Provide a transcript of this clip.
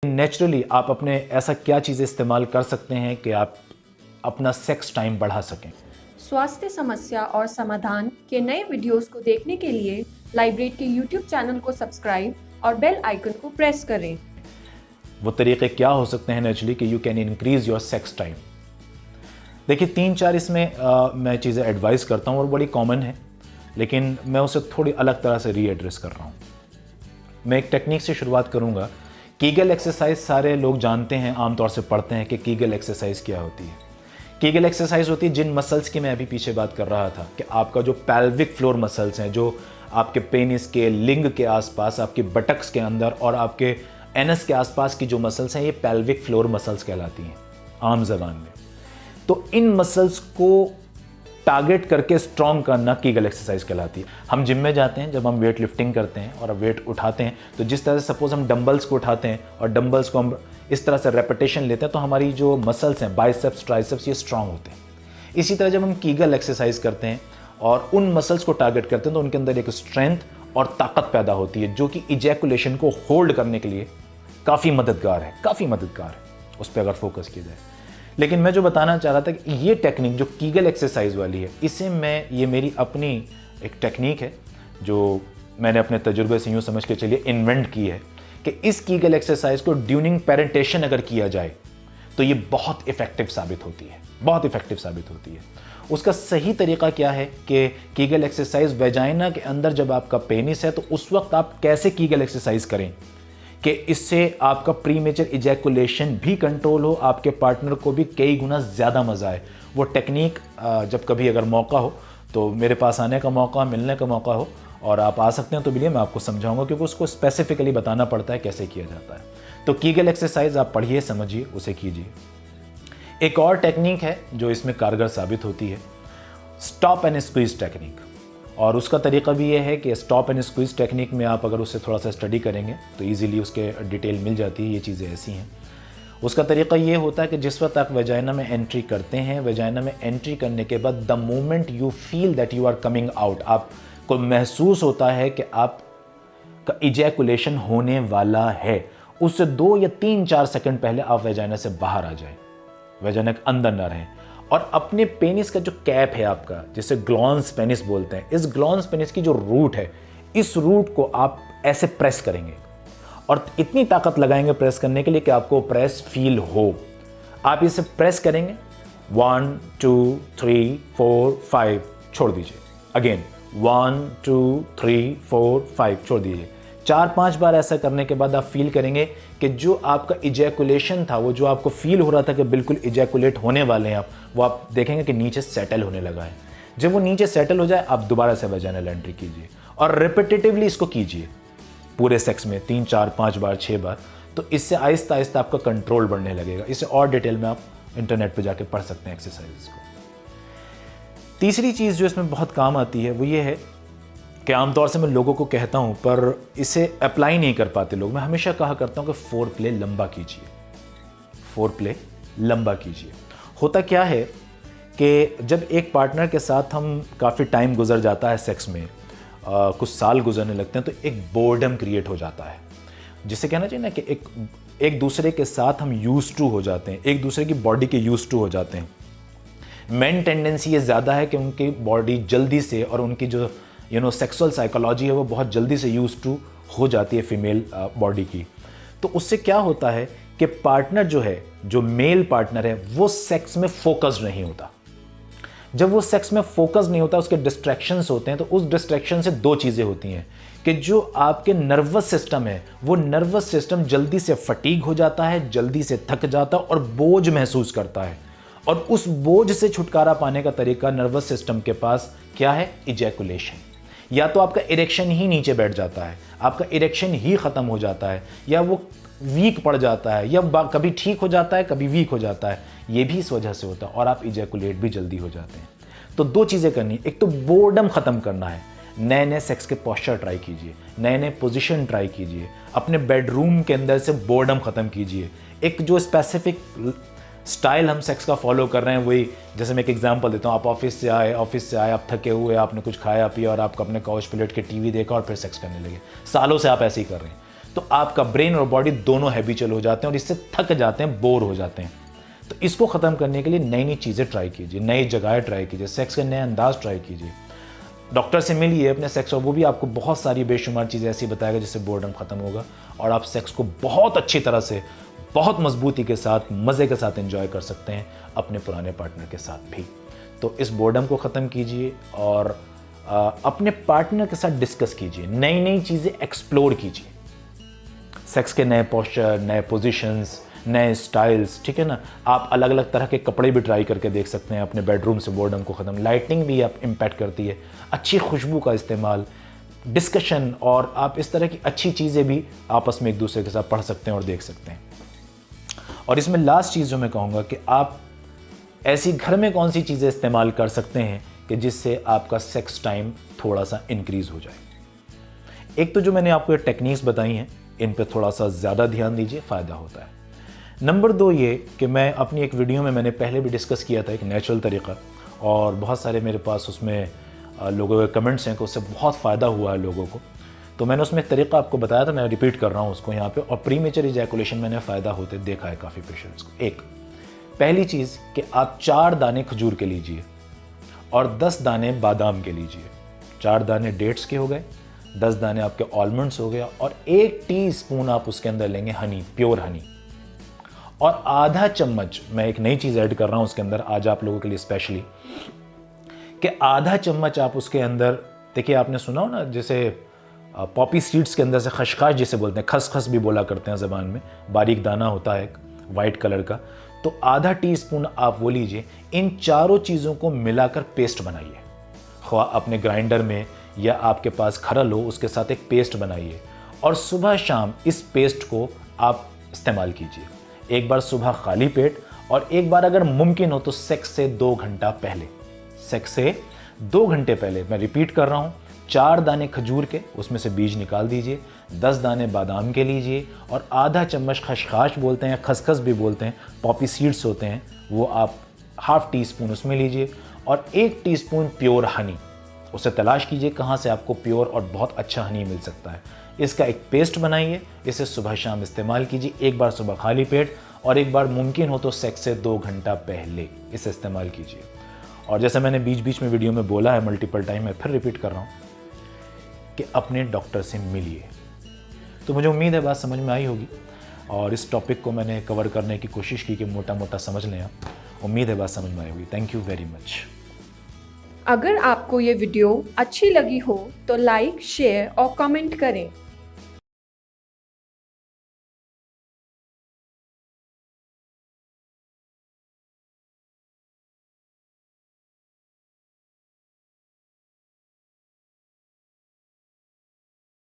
Naturally आप अपने ऐसा क्या चीज़ें इस्तेमाल कर सकते हैं कि आप अपना सेक्स टाइम बढ़ा सकें? स्वास्थ्य समस्या और समाधान के नए वीडियोस को देखने के लिए लाइब्रेट के यूट्यूब चैनल को सब्सक्राइब और बेल आइकन को प्रेस करें। वो तरीके क्या हो सकते हैं नेचुरली कि you can increase your sex time? देखिए 3-4 इसमें मैं चीज़ें एडवाइस करता हूँ और बड़ी कॉमन है, लेकिन मैं उसे थोड़ी अलग तरह से रीएड्रेस कर रहा हूँ। मैं एक टेक्निक से शुरुआत करूँगा। कीगल एक्सरसाइज सारे लोग जानते हैं, आमतौर से पढ़ते हैं कि कीगल एक्सरसाइज क्या होती है। कीगल एक्सरसाइज होती है जिन मसल्स की मैं अभी पीछे बात कर रहा था कि आपका जो पेल्विक फ्लोर मसल्स हैं, जो आपके पेनिस के लिंग के आसपास, आपके बटक्स के अंदर और आपके एनस के आसपास की जो मसल्स हैं, ये पेल्विक फ्लोर मसल्स कहलाती हैं आम जबान में। तो इन मसल्स को टारगेट करके स्ट्रॉन्ग करना कीगल एक्सरसाइज कहलाती है। हम जिम में जाते हैं, जब हम वेट लिफ्टिंग करते हैं और वेट उठाते हैं, तो जिस तरह से सपोज हम डंबल्स को उठाते हैं और डंबल्स को हम इस तरह से रेपिटेशन लेते हैं, तो हमारी जो मसल्स हैं, बाइसेप्स, ट्राइसेप्स, ये स्ट्रांग होते हैं। इसी तरह जब हम कीगल एक्सरसाइज करते हैं और उन मसल्स को टारगेट करते हैं, तो उनके अंदर एक स्ट्रेंथ और ताकत पैदा होती है, जो कि इजैकुलेशन को होल्ड करने के लिए काफ़ी मददगार है उस पर अगर फोकस किया जाए। लेकिन मैं जो बताना चाह रहा था कि ये टेक्निक जो कीगल एक्सरसाइज वाली है, इसे ये मेरी अपनी एक टेक्निक है जो मैंने अपने तजुर्बे से यूँ समझ के चलिए इन्वेंट की है कि इस कीगल एक्सरसाइज को ड्यूरिंग पेरेंटेशन अगर किया जाए तो ये बहुत इफेक्टिव साबित होती है। उसका सही तरीका क्या है कि कीगल एक्सरसाइज वेजाइना के अंदर जब आपका पेनिस है, तो उस वक्त आप कैसे कीगल एक्सरसाइज करें कि इससे आपका प्रीमेचर इजैकुलेशन भी कंट्रोल हो, आपके पार्टनर को भी कई गुना ज़्यादा मज़ा आए। वो टेक्निक जब कभी अगर मौका हो तो मेरे पास आने का मौका, मिलने का मौका हो और आप आ सकते हैं तो मिलिए, मैं आपको समझाऊंगा, क्योंकि उसको स्पेसिफिकली बताना पड़ता है कैसे किया जाता है। तो कीगल एक्सरसाइज आप पढ़िए, समझिए, उसे कीजिए। एक और टेक्निक है जो इसमें कारगर साबित होती है, स्टॉप एंड स्क्वीज टेक्निक। और उसका तरीका भी ये है कि स्टॉप एंड स्क्वीज टेक्निक में आप अगर उससे थोड़ा सा स्टडी करेंगे तो ईजिली उसके डिटेल मिल जाती है। ये चीज़ें ऐसी हैं। उसका तरीका ये होता है कि जिस वक्त आप वेजाइना में एंट्री करते हैं, वेजाइना में एंट्री करने के बाद the moment you feel that you are coming out, आपको महसूस होता है कि आपका इजैकुलेशन होने वाला है, उससे 2 या 3-4 सेकंड पहले आप वेजाइना से बाहर आ जाएं, वेजाइना के अंदर ना रहें, और अपने पेनिस का जो कैप है आपका, जिसे ग्लॉन्स पेनिस बोलते हैं, इस ग्लॉन्स पेनिस की जो रूट है, इस रूट को आप ऐसे प्रेस करेंगे और इतनी ताकत लगाएंगे प्रेस करने के लिए कि आपको प्रेस फील हो। आप इसे प्रेस करेंगे 1 2 3 4 5, छोड़ दीजिए। अगेन 1 2 3 4 5, छोड़ दीजिए। 4-5 बार ऐसा करने के बाद आप फील करेंगे कि जो आपका इजैकुलेशन था, वो जो आपको फील हो रहा था कि बिल्कुल इजैकुलेट होने वाले हैं आप, वो आप देखेंगे कि नीचे सेटल होने लगा है। जब वो नीचे सेटल हो जाए, आप दोबारा से वैजाइनल एंट्री कीजिए और रिपीटेटिवली इसको कीजिए पूरे सेक्स में 3 4 5 बार 6 बार। तो इससे आहिस्ता आहिस्ता आपका कंट्रोल बढ़ने लगेगा। इसे और डिटेल में आप इंटरनेट पर जाके पढ़ सकते हैं एक्सरसाइज को। तीसरी चीज़ जो इसमें बहुत काम आती है वो ये है कि आमतौर से मैं लोगों को कहता हूं पर इसे अप्लाई नहीं कर पाते लोग। मैं हमेशा कहा करता हूं कि फोर प्ले लंबा कीजिए। होता क्या है कि जब एक पार्टनर के साथ हम काफ़ी टाइम गुजर जाता है सेक्स में, कुछ साल गुजरने लगते हैं, तो एक बोर्डम क्रिएट हो जाता है, जिसे कहना चाहिए ना कि एक दूसरे के साथ हम यूज टू हो जाते हैं, एक दूसरे की बॉडी के यूज टू हो जाते हैं। मेन टेंडेंसी ये ज़्यादा है कि उनकी बॉडी जल्दी से, और उनकी जो सेक्सुअल साइकोलॉजी है वो बहुत जल्दी से यूज टू हो जाती है फीमेल बॉडी की। तो उससे क्या होता है कि पार्टनर जो मेल पार्टनर है, वो सेक्स में फोकस्ड नहीं होता। जब वो सेक्स में फोकस नहीं होता, उसके डिस्ट्रैक्शंस होते हैं। तो उस डिस्ट्रैक्शन से 2 चीज़ें होती हैं कि जो आपके नर्वस सिस्टम है, वो नर्वस सिस्टम जल्दी से फटीग हो जाता है, जल्दी से थक जाता है और बोझ महसूस करता है। और उस बोझ से छुटकारा पाने का तरीका नर्वस सिस्टम के पास क्या है? इजैकुलेशन। या तो आपका इरेक्शन ही नीचे बैठ जाता है, आपका इरेक्शन ही ख़त्म हो जाता है, या वो वीक पड़ जाता है, या कभी ठीक हो जाता है, कभी वीक हो जाता है। ये भी इस वजह से होता है, और आप इजैकुलेट भी जल्दी हो जाते हैं। तो 2 चीज़ें करनी है। एक तो बोर्डम ख़त्म करना है, नए सेक्स के पोस्चर ट्राई कीजिए, नए पोजीशन ट्राई कीजिए, अपने बेडरूम के अंदर से बोर्डम ख़त्म कीजिए। एक जो स्पेसिफिक स्टाइल हम सेक्स का फॉलो कर रहे हैं, वही, जैसे मैं एक एग्जांपल देता हूँ, आप ऑफिस से आए, आप थके हुए, आपने कुछ खाया पिया और आपको अपने काउच पे लेट के टीवी देखा और फिर सेक्स करने लगे। सालों से आप ऐसे ही कर रहे हैं। तो आपका ब्रेन और बॉडी दोनों हैबिचुअल हो जाते हैं और इससे थक जाते हैं, बोर हो जाते हैं। तो इसको ख़त्म करने के लिए नई नई चीज़ें ट्राई कीजिए, नई जगह ट्राई कीजिए, सेक्स के नए अंदाज ट्राई कीजिए, डॉक्टर से मिलिए अपने सेक्स, और वो भी आपको बहुत सारी बेशुमार चीज़ें ऐसी बताएगा जिससे बोर्डम ख़त्म होगा और आप सेक्स को बहुत अच्छी तरह से, बहुत मजबूती के साथ, मज़े के साथ एंजॉय कर सकते हैं अपने पुराने पार्टनर के साथ भी। तो इस बोर्डम को ख़त्म कीजिए और अपने पार्टनर के साथ डिस्कस कीजिए, नई नई चीज़ें एक्सप्लोर कीजिए, सेक्स के नए पोस्चर, नए पोजीशंस, नए स्टाइल्स, ठीक है ना। आप अलग अलग तरह के कपड़े भी ट्राई करके देख सकते हैं अपने बेडरूम से बोर्डम को ख़त्म। लाइटिंग भी आप इम्पैक्ट करती है, अच्छी खुशबू का इस्तेमाल, डिस्कशन, और आप इस तरह की अच्छी चीज़ें भी आपस में एक दूसरे के साथ पढ़ सकते हैं और देख सकते हैं। और इसमें लास्ट चीज़ जो मैं कहूँगा कि आप ऐसी घर में कौन सी चीज़ें इस्तेमाल कर सकते हैं कि जिससे आपका सेक्स टाइम थोड़ा सा इंक्रीज़ हो जाए। एक तो जो मैंने आपको ये टेक्निक्स बताई हैं, इन पे थोड़ा सा ज़्यादा ध्यान दीजिए, फ़ायदा होता है। नंबर 2 ये कि मैं अपनी एक वीडियो में मैंने पहले भी डिस्कस किया था एक नेचुरल तरीका, और बहुत सारे मेरे पास उसमें लोगों के कमेंट्स हैं कि उससे बहुत फ़ायदा हुआ है लोगों को। तो मैंने उसमें एक तरीका आपको बताया था, मैं रिपीट कर रहा हूँ उसको यहाँ पे। और प्रीमेचर इजैकुलेशन मैंने फ़ायदा होते देखा है काफ़ी पेशेंट्स को। एक पहली चीज़ कि आप 4 दाने खजूर के लीजिए और 10 दाने बादाम के लीजिए। 4 दाने डेट्स के हो गए, 10 दाने आपके आलमंड्स हो गया, और 1 टीस्पून आप उसके अंदर लेंगे हनी, प्योर हनी, और आधा चम्मच, मैं एक नई चीज़ ऐड कर रहा हूँ उसके अंदर आज आप लोगों के लिए स्पेशली, कि आधा चम्मच आप उसके अंदर, देखिए आपने सुना हो ना जैसे पॉपी सीड्स के अंदर से खसखस जिसे बोलते हैं, खसखस भी बोला करते हैं ज़बान में, बारीक दाना होता है एक वाइट कलर का, तो आधा टीस्पून आप वो लीजिए। इन चारों चीज़ों को मिलाकर पेस्ट बनाइए, ख्वा अपने ग्राइंडर में या आपके पास खरल हो उसके साथ एक पेस्ट बनाइए, और सुबह शाम इस पेस्ट को आप इस्तेमाल कीजिए। एक बार सुबह खाली पेट, और एक बार अगर मुमकिन हो तो सेक्स से 2 घंटा पहले, सेक्स से 2 घंटे पहले। मैं रिपीट कर रहा हूँ, 4 दाने खजूर के, उसमें से बीज निकाल दीजिए, 10 दाने बादाम के लीजिए, और आधा चम्मच खसखस बोलते हैं, खसखस भी बोलते हैं, पॉपी सीड्स होते हैं, वो आप ½ टीस्पून उसमें लीजिए, और 1 टीस्पून प्योर हनी। उसे तलाश कीजिए कहाँ से आपको प्योर और बहुत अच्छा हनी मिल सकता है। इसका एक पेस्ट बनाइए, इसे सुबह शाम इस्तेमाल कीजिए, एक बार सुबह खाली पेट और एक बार मुमकिन हो तो सेक्स से 2 घंटा पहले इसे इस्तेमाल कीजिए। और जैसे मैंने बीच बीच में वीडियो में बोला है मल्टीपल टाइम, मैं फिर रिपीट कर रहा हूँ कि अपने डॉक्टर से मिलिए। तो मुझे उम्मीद है बात समझ में आई होगी, और इस टॉपिक को मैंने कवर करने की कोशिश की कि मोटा मोटा समझ लें आप। उम्मीद है बात समझ में आई होगी। Thank you very much. अगर आपको ये वीडियो अच्छी लगी हो तो लाइक, शेयर और कमेंट करें।